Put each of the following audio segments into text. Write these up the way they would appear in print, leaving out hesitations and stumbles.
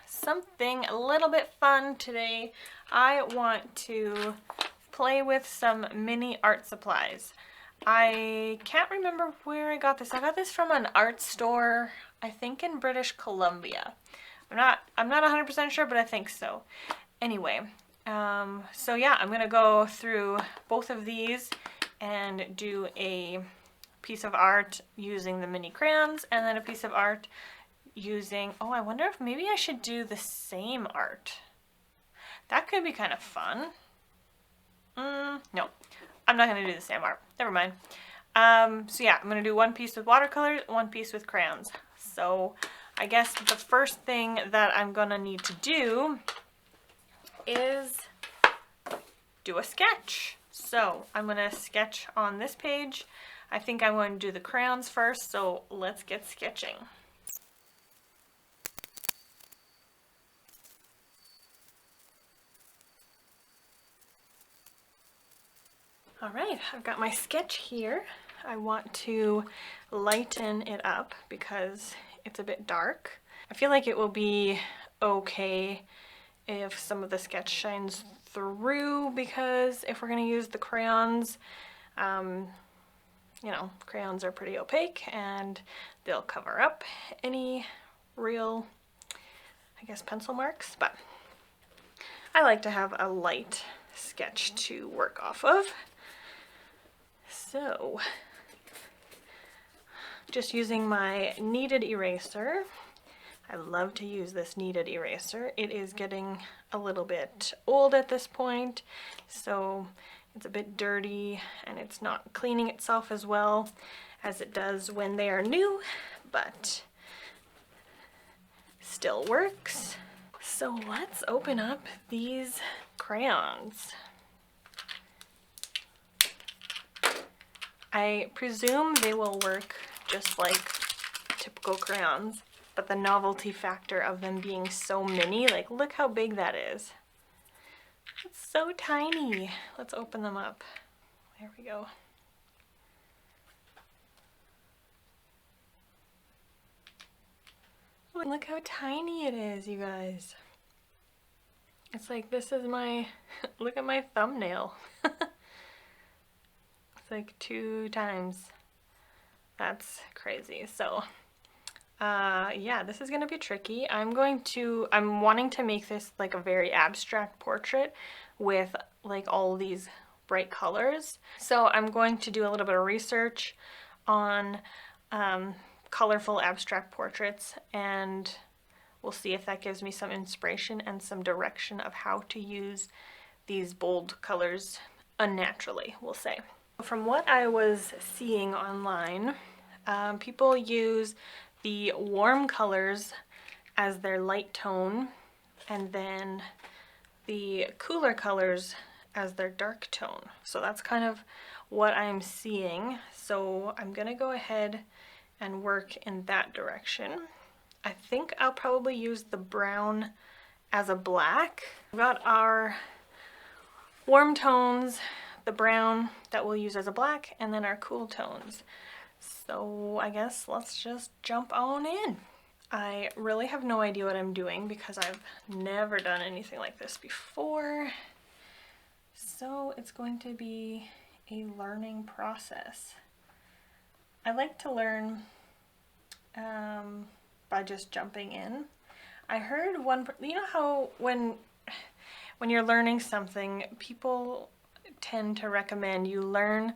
something a little bit fun today. I want to play with some mini art supplies. I can't remember where I got this. I got this from an art store, I think in British Columbia. I'm not 100% sure, but I think so. Anyway, so yeah, I'm gonna go through both of these and do a piece of art using the mini crayons, and then a piece of art using, oh, I wonder if maybe I should do the same art. That could be kind of fun. No, I'm not gonna do the same art. Never mind. So yeah, I'm gonna do one piece with watercolors, one piece with crayons. So I guess the first thing that I'm gonna need to do is do a sketch. So I'm gonna sketch on this page. I think I'm going to do the crayons first, so let's get sketching. All right, I've got my sketch here. I want to lighten it up because it's a bit dark. I feel like it will be okay if some of the sketch shines through, because if we're going to use the crayons, you know, crayons are pretty opaque and they'll cover up any real, I guess, pencil marks, but I like to have a light sketch to work off of. So, just using my kneaded eraser. I love to use this kneaded eraser. It is getting a little bit old at this point, so it's a bit dirty and it's not cleaning itself as well as it does when they are new, but still works. So let's open up these crayons. I presume they will work just like typical crayons, but the novelty factor of them being so mini, like look how big that is. It's so tiny. Let's open them up. There we go. Look how tiny it is, you guys. It's like, this is my, look at my thumbnail. It's like 2 times. That's crazy. So yeah, this is gonna be tricky. I'm wanting to make this like a very abstract portrait with like all these bright colors. So I'm going to do a little bit of research on colorful abstract portraits, and we'll see if that gives me some inspiration and some direction of how to use these bold colors unnaturally, we'll say. From what I was seeing online, people use the warm colors as their light tone, and then the cooler colors as their dark tone. So that's kind of what I'm seeing. So I'm gonna go ahead and work in that direction. I think I'll probably use the brown as a black. We've got our warm tones, the brown that we'll use as a black, and then our cool tones. So I guess let's just jump on in. I really have no idea what I'm doing because I've never done anything like this before. So it's going to be a learning process. I like to learn by just jumping in. I heard you know how when you're learning something, people tend to recommend you learn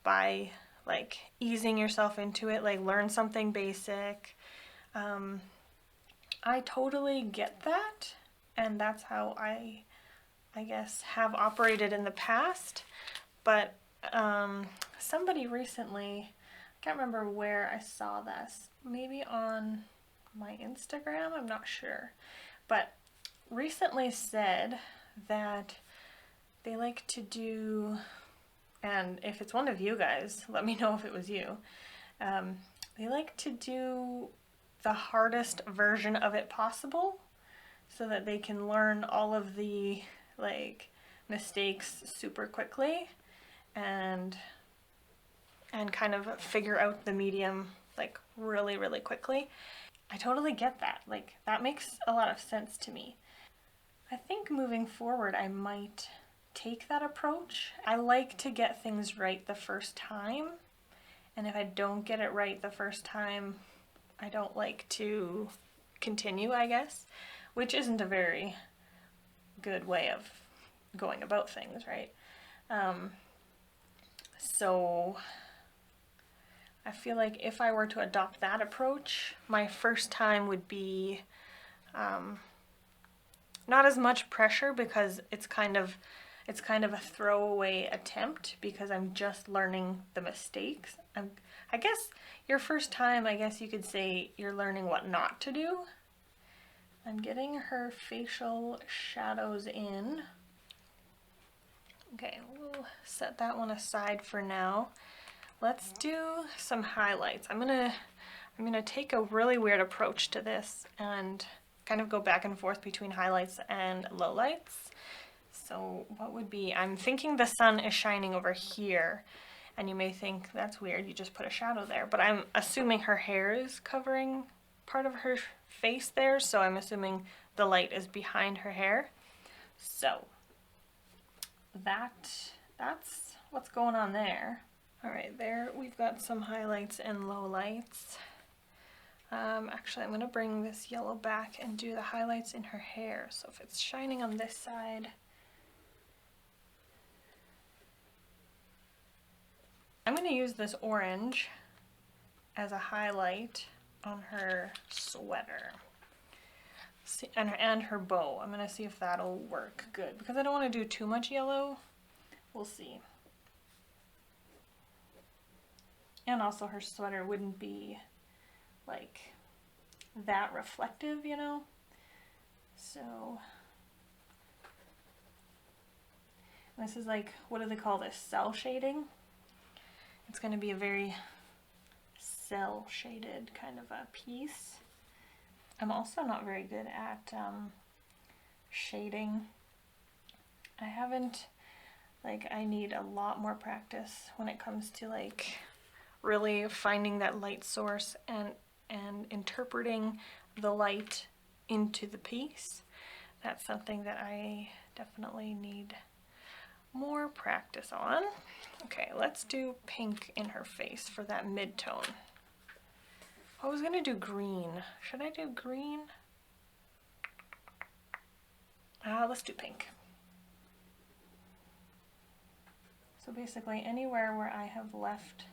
by like easing yourself into it, like learn something basic. I totally get that, and that's how I guess have operated in the past, but somebody recently, I can't remember where I saw this, maybe on my Instagram, I'm not sure, but recently said that they like to do, and if it's one of you guys, let me know if it was you, they like to do the hardest version of it possible so that they can learn all of the like mistakes super quickly and kind of figure out the medium like really, really quickly. I totally get that. Like, that makes a lot of sense to me. I think moving forward, I might take that approach. I like to get things right the first time. And if I don't get it right the first time, I don't like to continue, I guess, which isn't a very good way of going about things, right? So I feel like if I were to adopt that approach, my first time would be not as much pressure because it's kind of a throwaway attempt because I'm just learning the mistakes. I guess your first time, I guess you could say you're learning what not to do. I'm getting her facial shadows in. Okay, we'll set that one aside for now. Let's do some highlights. I'm gonna take a really weird approach to this and kind of go back and forth between highlights and lowlights. So what would be, I'm thinking the sun is shining over here, and you may think that's weird, you just put a shadow there, but I'm assuming her hair is covering part of her face there, so I'm assuming the light is behind her hair. So that's what's going on there. All right, there we've got some highlights and lowlights. Actually, I'm gonna bring this yellow back and do the highlights in her hair. So if it's shining on this side, I'm gonna use this orange as a highlight on her sweater. See, and her bow. I'm gonna see if that'll work good because I don't want to do too much yellow. We'll see. And also her sweater wouldn't be like that reflective, you know? So this is like, what do they call this? Cell shading. It's going to be a very cell shaded kind of a piece. I'm also not very good at shading. I haven't, like, I need a lot more practice when it comes to like really finding that light source and interpreting the light into the piece. That's something that I definitely need more practice on. Okay, let's do pink in her face for that mid-tone. I was gonna do green. Should I do green? Let's do pink. So basically anywhere where I have left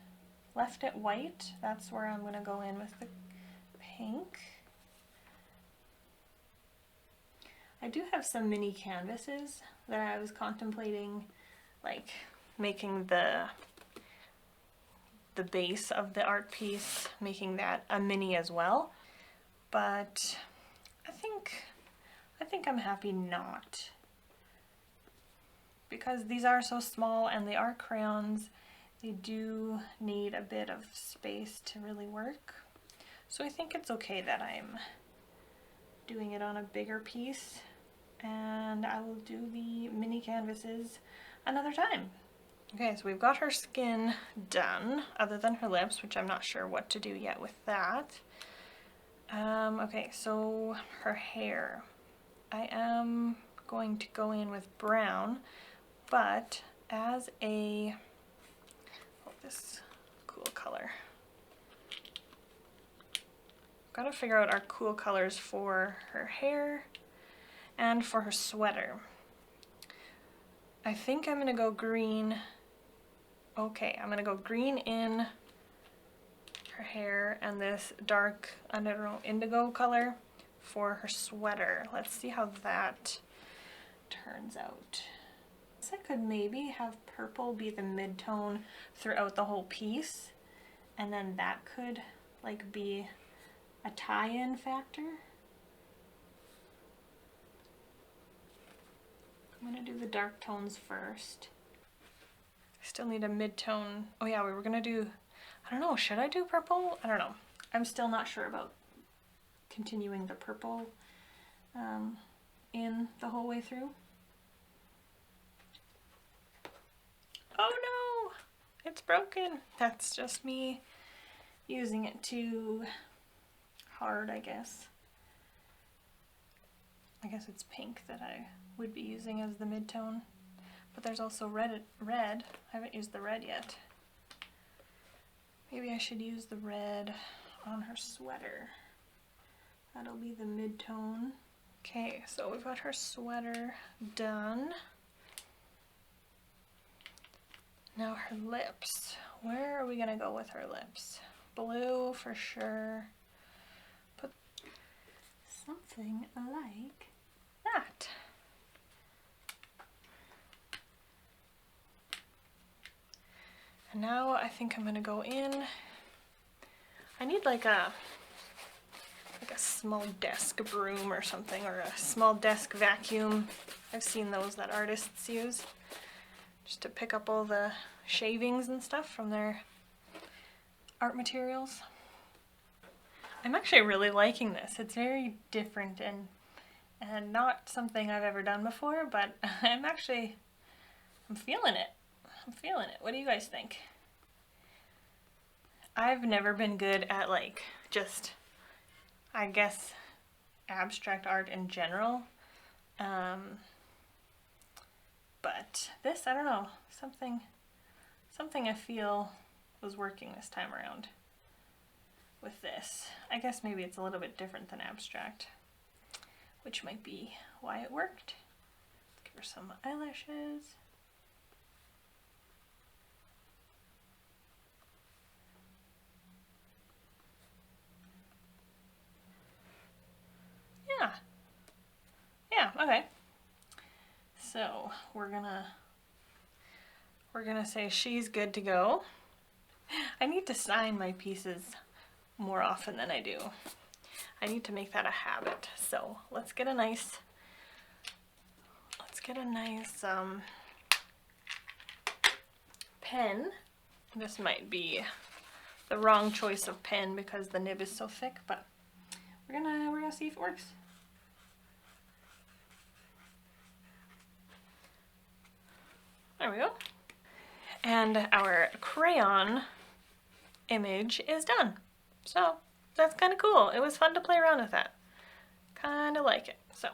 it white, that's where I'm gonna go in with the pink. I do have some mini canvases that I was contemplating, like making the base of the art piece, making that a mini as well. But I think I'm happy not, because these are so small and they are crayons. They do need a bit of space to really work. So I think it's okay that I'm doing it on a bigger piece, and I will do the mini canvases another time. Okay, so we've got her skin done, other than her lips, which I'm not sure what to do yet with that. Okay, so her hair. I am going to go in with brown, but as a, oh, this cool color. Gotta figure out our cool colors for her hair and for her sweater. I think I'm gonna go green. Okay, I'm gonna go green in her hair and this dark, I don't know, indigo color for her sweater. Let's see how that turns out. So I could maybe have purple be the mid-tone throughout the whole piece, and then that could like be a tie-in factor. I'm gonna do the dark tones first. I still need a mid-tone. Oh yeah, we were gonna do, I don't know, should I do purple? I don't know. I'm still not sure about continuing the purple in the whole way through. Oh no, it's broken. That's just me using it too hard, I guess. I guess it's pink that I would be using as the mid-tone. But there's also red. I haven't used the red yet. Maybe I should use the red on her sweater. That'll be the mid-tone. Okay, so we've got her sweater done. Now her lips. Where are we gonna go with her lips? Blue for sure. Put something like that. And now I think I'm gonna go in. I need like a small desk broom or something, or a small desk vacuum. I've seen those that artists use, just to pick up all the shavings and stuff from their art materials. I'm actually really liking this. It's very different and not something I've ever done before, but I'm feeling it. I'm feeling it. What do you guys think? I've never been good at like just, I guess, abstract art in general. But this, I don't know, something I feel was working this time around with this. I guess maybe it's a little bit different than abstract, which might be why it worked. Let's give her some eyelashes. Yeah, okay. So we're gonna say she's good to go. I need to sign my pieces more often than I do. I need to make that a habit. So let's get a nice pen. This might be the wrong choice of pen because the nib is so thick, but we're gonna see if it works. There we go. And our crayon image is done. So that's kind of cool. It was fun to play around with that. Kind of like it. So